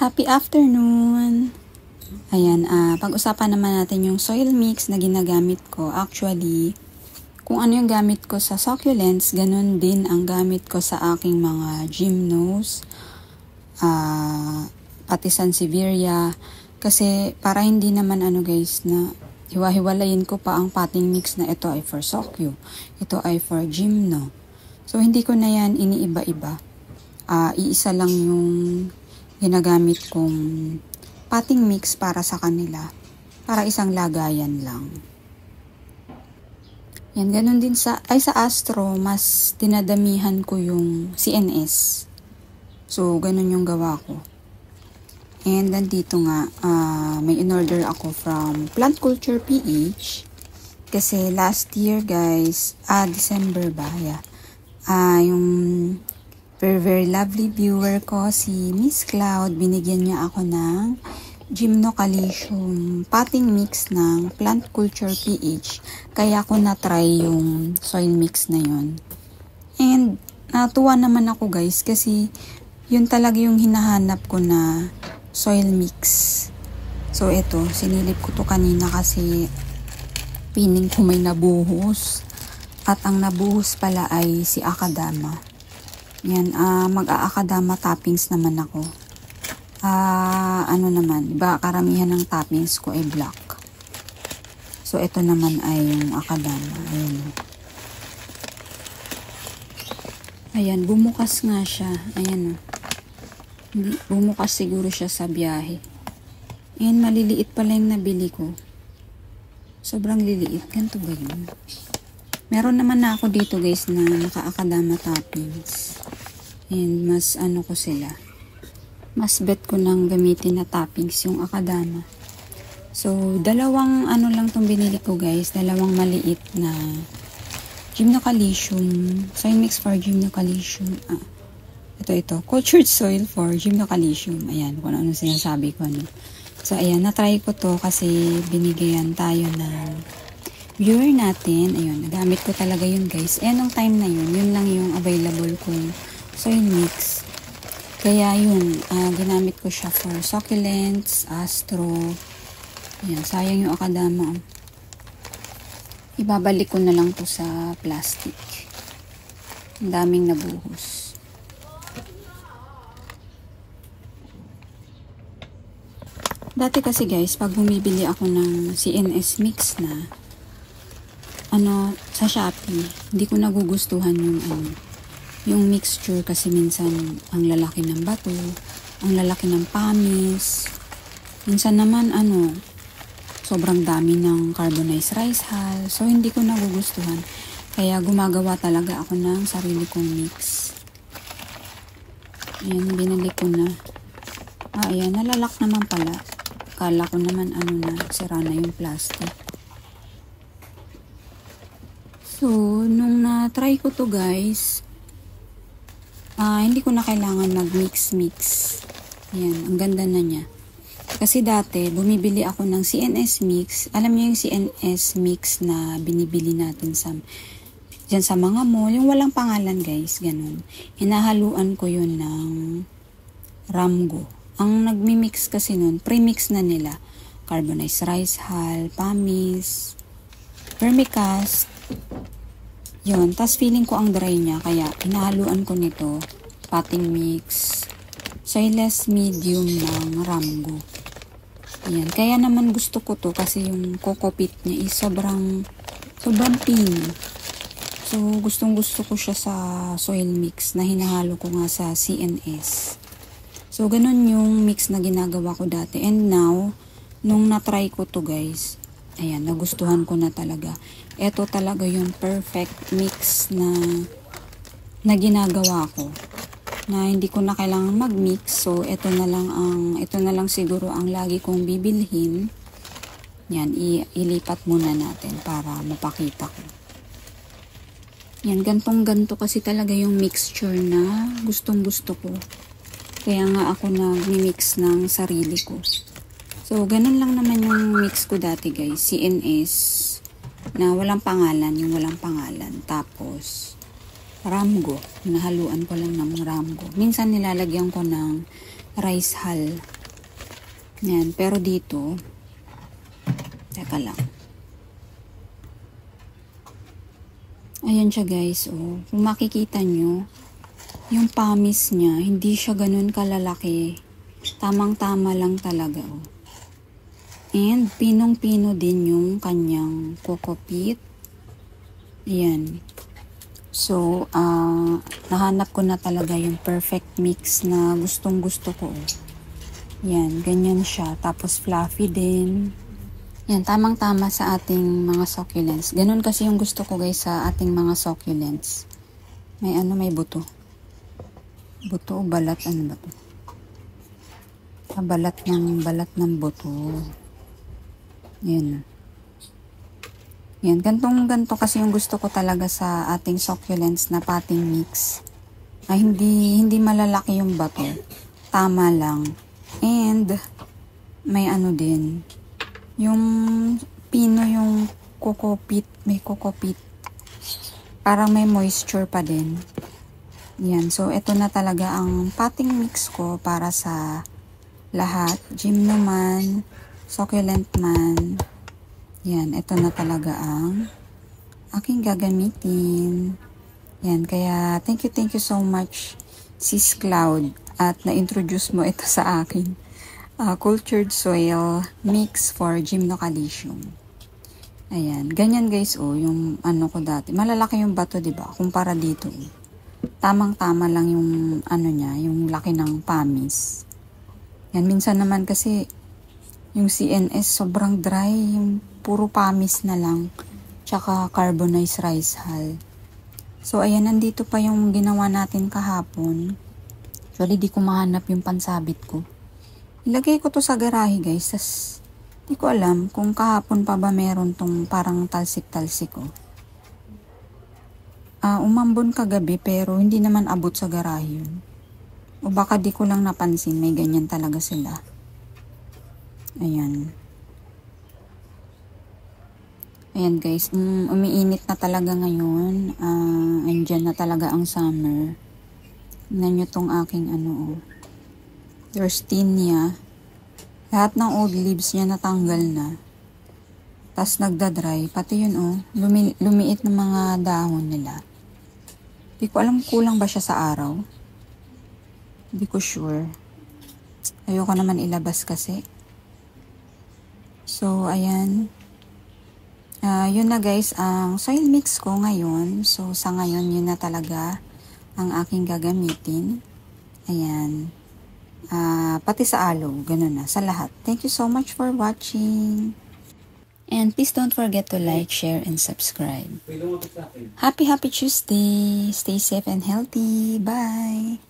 Happy afternoon! Ayan, pag-usapan naman natin yung soil mix na ginagamit ko. Actually, kung ano yung gamit ko sa succulents, ganun din ang gamit ko sa aking mga gymnos, pati sansevieria. Kasi para hindi naman guys na hiwa-hiwalayin ko pa ang potting mix na ito ay for succu, ito ay for gymno. So hindi ko na yan iniiba-iba. Iisa lang yung ginagamit kong potting mix para sa kanila. Para isang lagayan lang. Yan, ganun din sa Astro, mas dinadamihan ko yung CNS. So, ganun yung gawa ko. And then dito nga, may in-order ako from Plant Culture PH. Kasi last year guys, December ba? Yeah. Yung very lovely viewer ko, si Miss Cloud, binigyan niya ako ng Gymno Calcium potting mix ng Plant Culture PH. Kaya ko na-try yung soil mix na yun. And natuwa naman ako guys kasi yun talaga yung hinahanap ko na soil mix. So ito, sinilip ko to kanina kasi pining ko may nabuhos. At ang nabuhos pala ay si Akadama. Yan, mag-aakadama toppings naman ako. Karamihan ng toppings ko ay black. So, ito naman ay yung akadama. Ayan, bumukas nga siya. Ayan, bumukas siguro siya sa biyahe. Ayan, maliliit pala yung nabili ko. Sobrang liliit. Ganito ba yun? Meron naman na ako dito guys na naka-akadama toppings. And mas ko sila. Mas bet ko nang gamitin na toppings yung akadama. So, dalawang lang tong binili ko guys. Dalawang maliit na Gymno Calcium. Soil mix for Gymno Calcium. Ito. Cultured soil for Gymno Calcium. Ayan, kung ano sinasabi ko. So, ayan, na-try ko to kasi binigayan tayo ng viewer natin. Ayun, nagamit ko talaga yun guys. Eh, nung time na yun lang yung available kong soil mix. Kaya yun, ginamit ko siya for succulents, astro. Ayan, sayang yung akadama. Ibabalik ko na lang to sa plastic. Ang daming nabuhos. Dati kasi guys, pag bumibili ako ng CNS mix na sa Shopee, hindi ko nagugustuhan yung mixture kasi minsan ang lalaki ng bato, ang lalaki ng pamis. Minsan naman sobrang dami ng carbonized rice hull. So hindi ko nagugustuhan. Kaya gumagawa talaga ako ng sarili kong mix. Ayan, binili ko na. Ayan, nalalak naman pala. Kala ko naman sira na yung plastic. So, nung na-try ko to guys, hindi ko na kailangan mag-mix-mix. Ayan, ang ganda na niya. Kasi dati, bumibili ako ng CNS mix. Alam niyo yung CNS mix na binibili natin dyan sa mga mall. Yung walang pangalan guys, ganun. Hinahaluan ko yun ng Ramgo. Ang nagmi-mix kasi nun, pre-mix na nila. Carbonized rice hull, pamis, vermicast. Yun, tas feeling ko ang dry niya, kaya hinahaluan ko nito, potting mix, soilless medium ng Ramgo. Ayan, kaya naman gusto ko to kasi yung coco peat niya is sobrang pink. So, gustong gusto ko siya sa soil mix na hinahalo ko nga sa CNS. So, ganun yung mix na ginagawa ko dati. And now, nung na-try ko to guys, ayan, nagustuhan ko na talaga. Ito talaga yung perfect mix na ginagawa ko. Na hindi ko na kailangan mag-mix. So, ito na lang siguro ang lagi kong bibilhin. Yan, ilipat muna natin para mapakita ko. Yan, gantong-ganto kasi talaga yung mixture na gustong-gusto ko. Kaya nga ako nag-mix ng sarili ko. So, ganun lang naman yung mix ko dati guys. CNS na walang pangalan, Tapos, Ramgo. Nahaluan ko lang ng Ramgo. Minsan nilalagyan ko ng rice hull. Yan, pero dito, teka lang. Ayan siya guys, oh. Kung makikita nyo, yung pamis niya, hindi siya ganun kalalaki. Tamang-tama lang talaga, oh. And, pinong-pino din yung kanyang kokopit. Ayan. So, nahanap ko na talaga yung perfect mix na gustong-gusto ko, oh. Yan, ganyan siya. Tapos fluffy din. Yan, tamang-tama sa ating mga succulents. Ganun kasi yung gusto ko guys sa ating mga succulents. May may buto. Buto o balat, ano ba to? Balat ng buto. Yan. Yan, ganto kasi yung gusto ko talaga sa ating succulents na potting mix. Hindi malalaki yung bato. Tama lang. And, may din. Yung pino yung kokopit. May kokopit. Parang may moisture pa din. Yan. So, ito na talaga ang potting mix ko para sa lahat. Gymno man, succulent man. Yan. Ito na talaga ang aking gagamitin. Yan. Kaya, thank you so much, Sis Cloud. At na-introduce mo ito sa akin. Cultured soil mix for gymnocalcium. Ayan. Ganyan guys, oh. Yung ko dati. Malalaki yung bato, diba? Kumpara dito, oh. Tamang-tama lang yung niya, yung laki ng pamis. Yan. Minsan naman kasi yung CNS sobrang dry. Yung puro pamis na lang. Tsaka carbonized rice hull. So, ayan. Nandito pa yung ginawa natin kahapon. Actually, di ko mahanap yung pansabit ko. Ilagay ko to sa garahe guys. Tas, di ko alam kung kahapon pa ba meron tong parang talsik-talsik ko. Umambon kagabi pero hindi naman abot sa garahe yun. O baka di ko lang napansin. May ganyan talaga sila. Ayan. Ayan guys. Umiinit na talaga ngayon. Andyan na talaga ang summer. Tingnan nyo tong aking Yersinia. Lahat ng old leaves niya natanggal na. Tapos nagda-dry. Pati yun lumiit ng mga dahon nila. Hindi ko alam kulang ba siya sa araw. Hindi ko sure. Ayoko naman ilabas kasi. So, ayan. Yun na guys, ang soil mix ko ngayon. So, sa ngayon, yun na talaga ang aking gagamitin. Ayan. Pati sa aloe, ganun na, sa lahat. Thank you so much for watching. And please don't forget to like, share, and subscribe. Happy Tuesday. Stay safe and healthy. Bye.